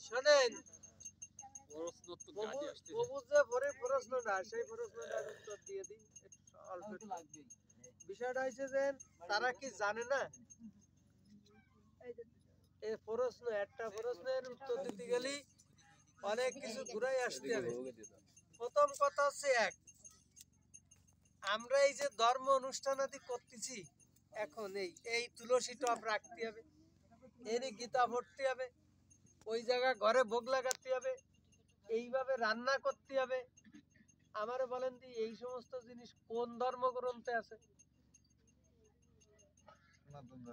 শোনেন, প্রভু যে প্রশ্নটা সেই প্রশ্নটার উত্তর দিয়ে দিই অল্প একটু। বিষয়টা হয়েছে যে তারা কি জানে না এই প্রশ্ন, একটা প্রশ্নের উত্তর দিতে গেলেই অনেক কিছু ঘুরাই আসতে হবে। প্রথম কথা হচ্ছে আমরা এই যে ধর্ম অনুষ্ঠান আদি করতেছি, এখন এই তুলসী টপ রাখতে হবে, এরই গীতা পড়তে হবে, ওই জায়গায় ঘরে ভোগ লাগাতে হবে, এইভাবে রান্না করতে হবে। আমারে বলেন দি এই সমস্ত জিনিস কোন ধর্মগ্রন্থে আছে?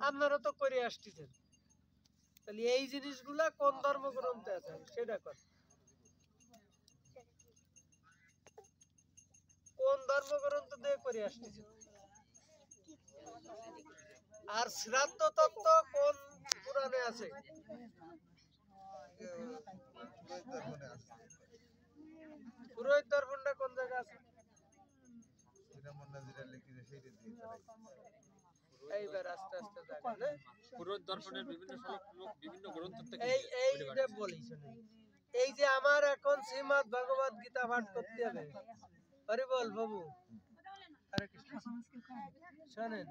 আপনারা তো করে আসতেছেন, তাহলে এই জিনিসগুলা কোন ধর্মগ্রন্থে আছে সেটা কর। কোন ধর্মগ্রন্থ দিয়ে করে আসতেছেন? আর শ্রাদ্ধ তত্ত্ব কোন পুরাণে আছে? পুরোহিত দর্পণটা কোন জায়গায় আছে? এইবার আস্তে আস্তে দেখেন, পুরোহিত দর্পণের বিভিন্ন গ্রন্থ থেকে এই যে বলি, শুনুন, এই যে আমার এখন শ্রীমদ্ ভগবত গীতা পাঠ করতে হবে, হরি বল বাবু, হরে কৃষ্ণ। শোনেন,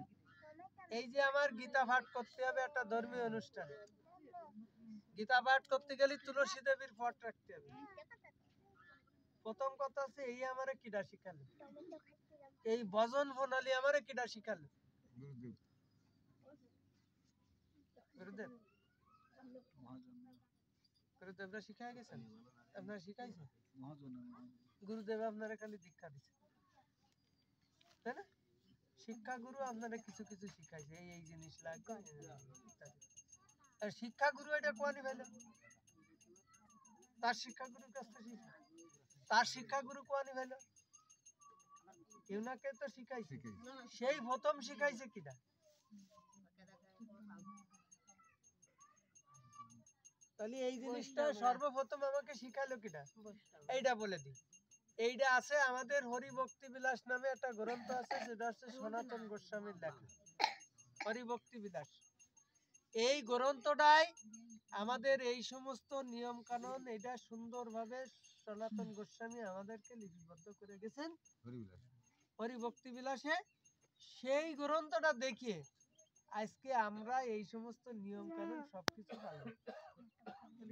এই যে আমার গীতা পাঠ করতে হবে একটা ধর্মীয় অনুষ্ঠান, গীতা পাঠ করতে গেলে তুলসী দেবীর ফট রাখতে হবে। প্রথম কথা হচ্ছে এই আমারে কিডা শিখালো, এই ভজন প্রণালী আমারে কিডা শিখালো? গুরুদেব। গুরুদেবরা শিখাই গেছেন, আপনারা শিখাইছেন? গুরুদেব আপনারা খালি দীক্ষা দিচ্ছে, তাই না? শিক্ষা গুরু আপনারা কিছু কিছু শিখাইছে, এই জিনিস লাগবে ইত্যাদি। আর শিক্ষা গুরু এটা কোয়ানি ভাইলো, তার শিক্ষা গুরুর কাছ থেকে শিখা, তার শিক্ষা গুরু কোয়ানি ভাইলো, কেউনাকে তো শিখাইছে, সেই প্রথম শিখাইছে কিনা? তাহলে এই জিনিসটা সর্বপ্রথম আমাকে শিখাইলো কিনা এইটা বলে দিই। এইটা আছে আমাদের হরি ভক্তি বিলাস নামে একটা গ্রন্থ আছে, যেটা হচ্ছে সনাতন গোস্বামীর লেখা হরি ভক্তি বিলাস। এই গ্রন্থটাই আমাদের এই সমস্ত নিয়ম কানুন এটা সুন্দরভাবে সনাতন গোস্বামী আমাদেরকে লিপিবদ্ধ করে গেছেন হরি ভক্তি বিলাসে। সেই গ্রন্থটা দেখিয়ে আজকে আমরা এই সমস্ত নিয়ম কানুন সবকিছু পালন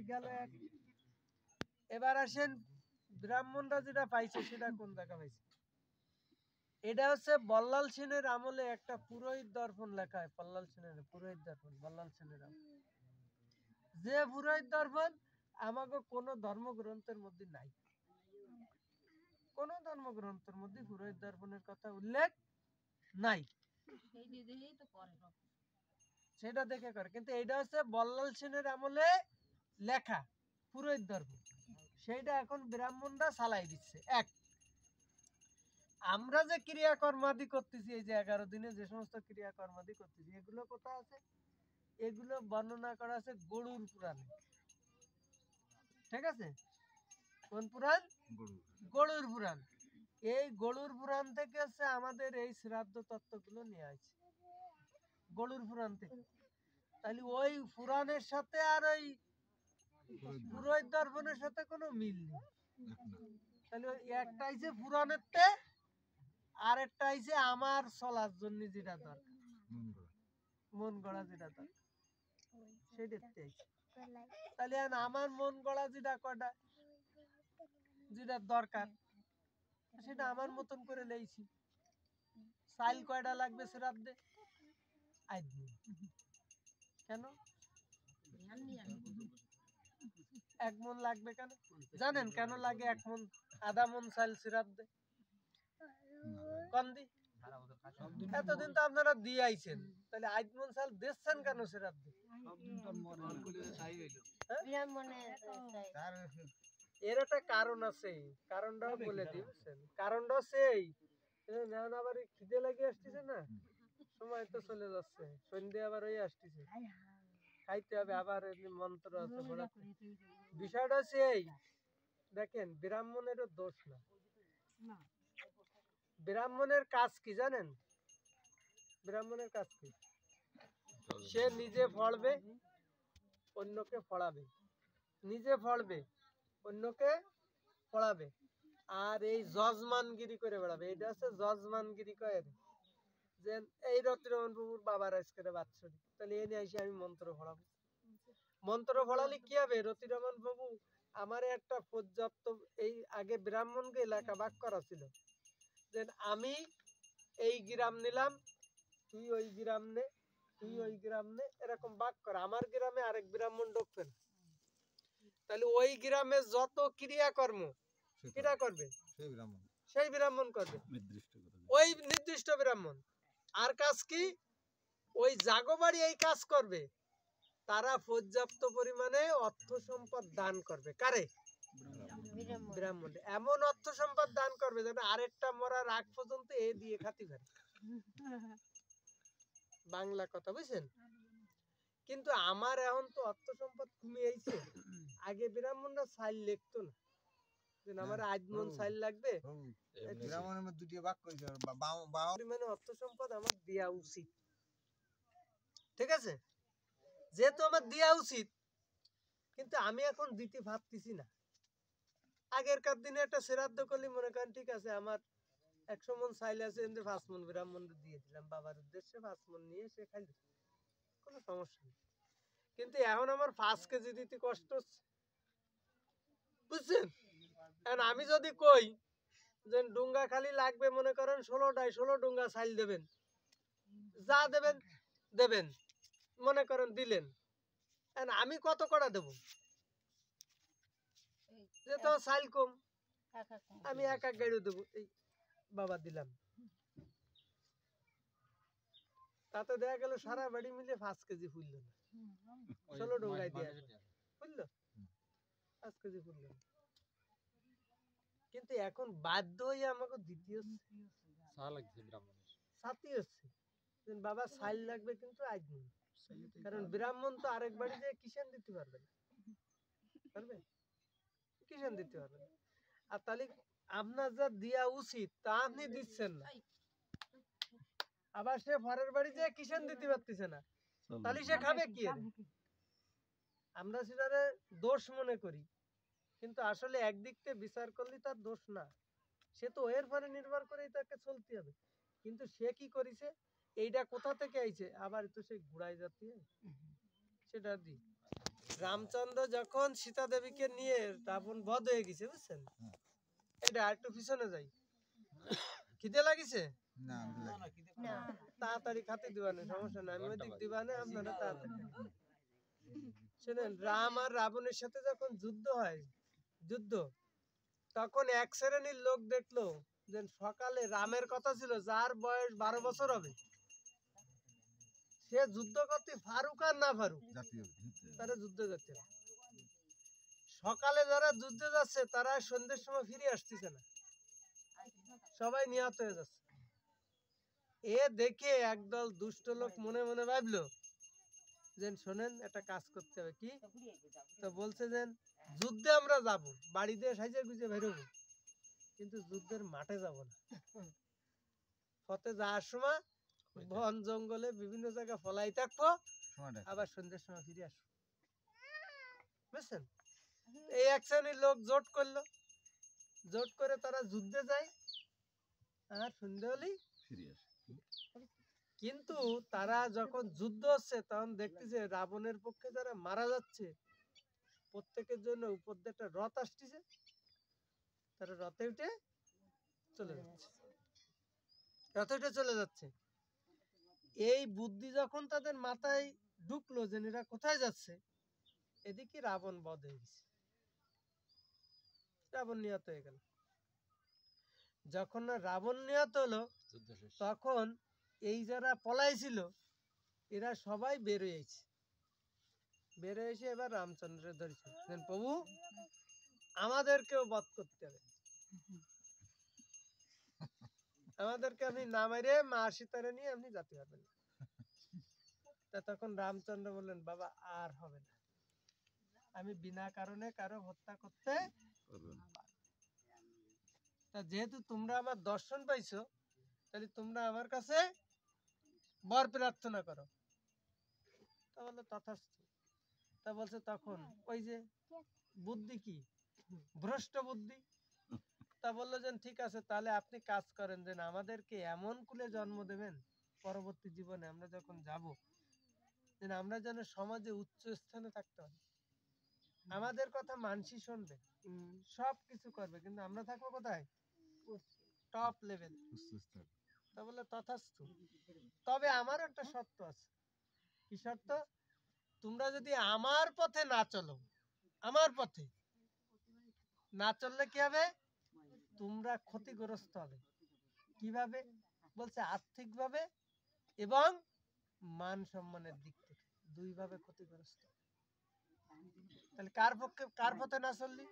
গেল। এবার আসেন ব্রাহ্মণরা যেটা পাইছে সেটা কোন জায়গা পাইছে? এটা হচ্ছে বল্লাল সেনের আমলে একটা পুরোহিত দর্পণ লেখা হয়, বল্লাল সেনের পুরোহিত দর্পণ, বল্লাল সেনের আমলে। যে পুরোহিত দর্পণ আমাকে কোন ধর্মগ্রন্থের মধ্যে নাই, কোন ধর্মগ্রন্থের মধ্যে পুরোহিত দর্পণের কথা উল্লেখ নাই, সেটা দেখে করে। কিন্তু এটা হচ্ছে বল্লাল সেনের আমলে লেখা পুরোহিত দর্পণ, সেইটা এখন ব্রাহ্মণরা চালাই দিচ্ছে। আমরা যে ক্রিয়াকর্মাদি করতেছি, এই যে 11 দিনে যে সমস্ত ক্রিয়াকর্মাদি করতেছি, এগুলো কোথায় আছে? এগুলো বর্ণনা করা আছে গরুর পুরাণে, ঠিক আছে? কোন পুরাণ? গরুর পুরাণ। এই গরুর পুরাণ থেকে হচ্ছে আমাদের এই শ্রাদ্ধ তত্ত্বগুলো নিয়ে আসছে, গরুর পুরাণ থেকে। তাহলে ওই পুরাণের সাথে আর ওই পুরোহিত দর্পণের সাথে কোনো মিল নেই। তাহলে একটা হইছে পুরাণের তে, আর একটা হইছে আমার চলার জন্য যেটা দরকার, মন গড়া যেটা দরকার সেটাতে। তাহলে আমার মন গড়া যেটা কটা যেটা দরকার সেটা আমার মতন করে লেইছি। চাইল কয়টা লাগবে শ্রাদ্ধে? কেন 1 মন লাগবে? কেন জানেন কেন লাগে 1 মন? আধা মন চাইল শ্রাদ্ধে কম দি, এতদিন তো আপনারা দিয়ে আইছেন, তাহলে 8 মন চাল দিচ্ছেন কেন শ্রাদ্ধে? এর একটা কারণ আছে, কারণটাও বলে দিচ্ছেন। কারণটা সেই আবার খিদে লাগে আসতেছে না, সময় তো চলে যাচ্ছে, সন্ধ্যে আবার ওই আসতেছে, খাইতে হবে, আবার মন্ত্র আছে। বিষয়টা সেই দেখেন, ব্রাহ্মণেরও দোষ না। ব্রাহ্মণের কাজ কি জানেন? ব্রাহ্মণের কাজ কি? সে নিজে পড়বে, অন্যকে পড়াবে, নিজে পড়বে, অন্যকে পড়াবে, আর এই যজমানগিরি করে বেড়াবে। এটা হচ্ছে যজমানগিরি কয়ে, যে এই রতিরমন বাবুর বাবার আজকে বাৎসরিক, তাহলে এ নিয়ে এসে আমি মন্ত্র পড়াবো। মন্ত্র পড়ালে কি হবে? রতিরমন বাবু আমার একটা পর্যাপ্ত, এই আগে ব্রাহ্মণকে এলাকা ভাগ করা ছিল, যে আমি এই গ্রাম নিলাম, তুই ওই গ্রাম নে, তুই ওই গ্রাম নে, এরকম ভাগ করা। আমার গ্রামে আরেক ব্রাহ্মণ ঢুকবে না, তাহলে ওই গ্রামে যত ক্রিয়াকর্ম কিরা করবে, সেই ব্রাহ্মণ করবে, ওই নির্দিষ্ট ব্রাহ্মণ। আর কাজ কি? ওই জাগবাড়ি এই কাজ করবে, তারা পর্যাপ্ত পরিমাণে অর্থ সম্পদ দান করবে। কারে? ব্রাহ্মণ। এমন অর্থ সম্পদ দান করবে যেন আরেকটা মরার আগ পর্যন্ত এ দিয়ে খাতি পারে। বাংলা কথা বুঝছেন? কিন্তু আমার এখন তো অর্থ সম্পদ কমে আইছে। আগে ব্রাহ্মণরা চাইল লিখতো না, যে আমার আজমন চাইল লাগবে, ব্রাহ্মণের মধ্যে দুটি ভাগ করেছে, পরিমাণে অর্থ সম্পদ আমার দেয়া উচিত। ঠিক আছে, যেহেতু আমার দেয়া উচিত, কিন্তু আমি এখন দিতে ভাবতেছি না। আগেরকার দিনে একটা শ্রাদ্ধ করলে মনে করেন ঠিক আছে, আমার 100 মন চাইল আছে, 5 মন ব্রাহ্মণ দিয়ে দিলাম, বাবার উদ্দেশ্যে 5 মন নিয়ে সে খাইল, কোনো সমস্যা নেই। কিন্তু এখন আমার 5 কেজি দিতে কষ্ট হচ্ছে, বুঝছেন? এখন আমি যদি কই যে ডুঙ্গা খালি লাগবে, মনে করেন 16 ডুঙ্গা চাইল দেবেন, যা দেবেন দেবেন, মনে করেন দিলেন, আমি কত কটা দেব? যে তো চাইল কম, আমি এক এক গাড়ি দেবো, এই বাবা দিলাম, তাতে দেখা গেল সারা বাড়ি মিলে 5 কেজি ফুললো না, 16 ডোঙ্গায় দিয়ে ফুললো 5 কেজি ফুললো না। কিন্তু এখন বাধ্য হয়ে আমাকে দ্বিতীয় সাথী হচ্ছে, বাবা সাইল লাগবে, কিন্তু আজ নেই, কারণ ব্রাহ্মণ তো আরেক বাড়ি দিয়ে কিষান দিতে পারবে না, পারবে? কিষান দিতে পারবে না। আর তাহলে আপনার যা দেওয়া উচিত তা আপনি দিচ্ছেন না, আবার সে পরের বাড়ি যে কিষান দিতে পারতেছে না, তাহলে সে খাবে কি? আমরা সেটারে দোষ মনে করি, কিন্তু আসলে একদিক থেকে বিচার করলে তার দোষ না, সে তো এর পরে নির্ভর করেই তাকে চলতে হবে। কিন্তু সে কি করেছে, এইটা কোথা থেকে আইছে, আবার তো সে ঘুরাই যাচ্ছে সেটা দি। রামচন্দ্র যখন সীতা দেবীকে নিয়ে রাবণ বধ হয়ে গেছে, বুঝছেন? এটা একটু পিছনে যাই, খিদে লাগিছে? তাড়াতাড়ি খাতে দিবানে, সমস্যা নাই, আমি ওইদিক দিবানে, আপনারা তাড়াতাড়ি শুনেন। রাম আর রাবণের সাথে যখন যুদ্ধ হয়, যুদ্ধ, তখন এক শ্রেণীর লোক দেখলো যে সকালে রামের কথা ছিল যার বয়স 12 বছর হবে, সে যুদ্ধ করতে ফারুক আর না ফারুক, তারা যুদ্ধ করতে, সকালে যারা যুদ্ধে যাচ্ছে তারা সন্ধ্যের সময় ফিরে আসতেছে না, সবাই নিহত হয়ে যাচ্ছে। এ দেখে একদল দুষ্ট লোক মনে মনে ভাবলো যে শোনেন, একটা কাজ করতে হবে। কি? তো বলছে যে যুদ্ধে আমরা যাব, বাড়ি দিয়ে সাইজে গুজে বেরোবো, কিন্তু যুদ্ধের মাঠে যাব না। পথে যাওয়ার সময় বন জঙ্গলে বিভিন্ন জায়গায় ফলাই থাকবো, আবার সন্ধ্যের সময় ফিরে আসবো, বুঝছেন? এই এক শ্রেণীর লোক জোট করলো, জোট করে তারা যুদ্ধে যায়, আর সন্ধ্যে হলেই ফিরে আসে। কিন্তু তারা যখন যুদ্ধ হচ্ছে তখন দেখতেছে রাবণের পক্ষে যারা মারা যাচ্ছে প্রত্যেকের জন্য উপর দিয়ে একটা রথ আসতেছে, তারা রথে উঠে চলে যাচ্ছে, রথে উঠে চলে যাচ্ছে। এই বুদ্ধি যখন তাদের মাথায় ঢুকলো যে এরা কোথায় যাচ্ছে, এদিকে রাবণ বধ হয়ে গেছে, রাবণ নিহত হয়ে গেল। যখন না রাবণ নিহত হলো, তখন এই যারা পলাইছিল এরা সবাই বের হয়েছে, বের হয়েছে, এবার রামচন্দ্রের ধরেছে, প্রভু আমাদেরকেও বধ করতে হবে, আমাদেরকে আপনি না মেরে মা সীতারে নিয়ে আপনি যেতে পারবেন না। তা তখন রামচন্দ্র বললেন, বাবা আর হবে না, আমি বিনা কারণে কারো হত্যা করতে, তা যেহেতু তোমরা আমার দর্শন পাইছো, তাহলে তোমরা আমার কাছে বর প্রার্থনা করো। তা বললো তথাস্তু। তা বলছে তখন ওই যে বুদ্ধি কি ভ্রষ্ট বুদ্ধি। তা বললো যে ঠিক আছে তাহলে আপনি কাজ করেন যে আমাদেরকে এমন কুলে জন্ম দেবেন পরবর্তী জীবনে আমরা যখন যাব যে আমরা যেন সমাজে উচ্চ স্থানে থাকতে পারি, আমাদের কথা মানসি শুনবে, সব কিছু করবে, কিন্তু আমরা থাকবো কোথায়? Top level. তা বলে তথাস্তু। তবে আমার একটা শর্ত আছে। কি শর্ত? তোমরা যদি আমার পথে না চলো, আমার পথে না চললে কি হবে? তোমরা ক্ষতিগ্রস্ত হবে। কিভাবে? বলছে আর্থিক ভাবে এবং মান সম্মানের দিক থেকে, দুই ভাবে ক্ষতিগ্রস্ত। তাহলে কার পথে না চললি?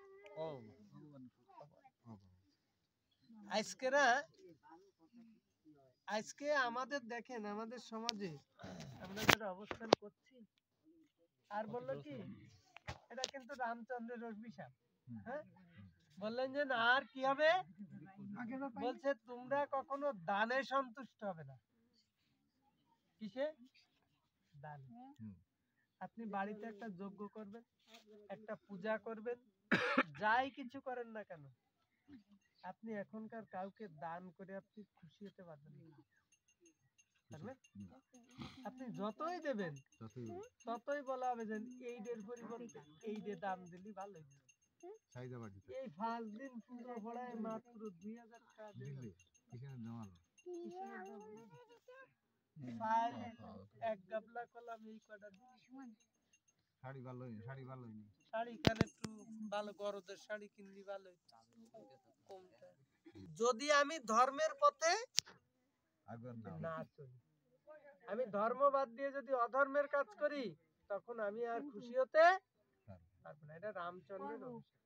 আজকে আমাদের দেখেন আমাদের সমাজে আমরা যারা অবস্থান করছি, আর বললো কি এটা কিন্তু রামচন্দ্রের অভিশাপ। হ্যাঁ, বললেন যে না আর কি হবে? বলছে তোমরা কখনো দানে সন্তুষ্ট হবে না। কিসে? দান। আপনি বাড়িতে একটা যজ্ঞ করবেন, একটা পূজা করবেন, যাই কিছু করেন না কেন, আপনি এখনকার কাউকে দান করে আপনি খুশি হতে পারবেন না। আপনি যতই দেবেন ততই বলা হবে যে এইদের পরিবর্তে এইদের দাম দিলি ভালো হতো। এই 5 দিন পুজো পড়ায় মাত্র 2000 টাকা দিলে এক গাবলা কলাম এই কটা দিন। শাড়ি খানে একটু ভালো গরদের শাড়ি কিনলি ভালো হতো। যদি আমি ধর্মের পথে না চলি, আমি ধর্ম বাদ দিয়ে যদি অধর্মের কাজ করি, তখন আমি আর খুশি হতে পারবো না। এটা রামচন্দ্রের অভিশাপ।